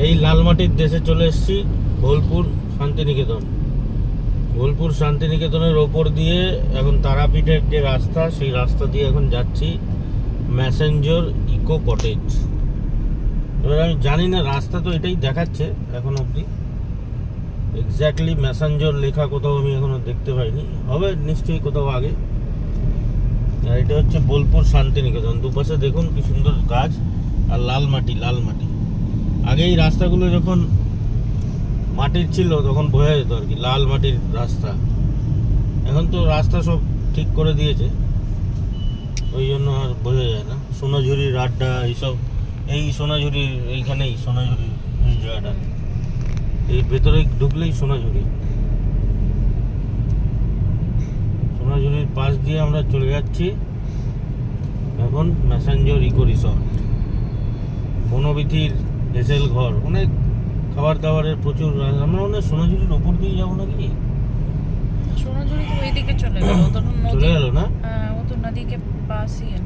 এই লাল মাটির দেশে চলে এসেছি, বোলপুর শান্তিনিকেতন। বোলপুর শান্তিনিকেতনের ওপর দিয়ে এখন তারাপীঠের যে রাস্তা, সেই রাস্তা দিয়ে এখন যাচ্ছি ম্যাসেঞ্জর ইকো কটেজ। এবার আমি জানি না, রাস্তা তো এটাই দেখাচ্ছে এখন অবধি, এক্স্যাক্টলি ম্যাসেঞ্জর লেখা কোথাও আমি এখনো দেখতে পাইনি, হবে নিশ্চয়ই কোথাও আগে। আর এটা হচ্ছে বোলপুর শান্তিনিকেতন, দুপাশে দেখুন কি সুন্দর গাছ আর লাল মাটি লাল মাটি। আগে এই রাস্তাগুলো যখন মাটির ছিল তখন বোঝা যেত আর কি, লাল মাটির রাস্তা। এখন তো রাস্তা সব ঠিক করে দিয়েছে, ওই জন্য আর বোঝা যায় না। সোনাঝুরির আড্ডা এইসব, এই সোনাঝুরির এইখানেই, সোনাঝুরির এই জায়গাটা, এই ভেতরে ঢুকলেই সোনাঝুরি। সোনাঝুরির পাশ দিয়ে আমরা চলে যাচ্ছি এখন ম্যাসেঞ্জর ইকো রিসর্ট। বনবিথির হেসেল ঘর, অনেক খাবার দাবারের প্রচুর। আমরা মনে হয় সোনাঝুরির ওপর দিয়ে যাবো নাকি? সোনাঝুরি তো ওইদিকে চলে গেল, তো চলে গেল না? हाँ वो तो नदी के पास ही है।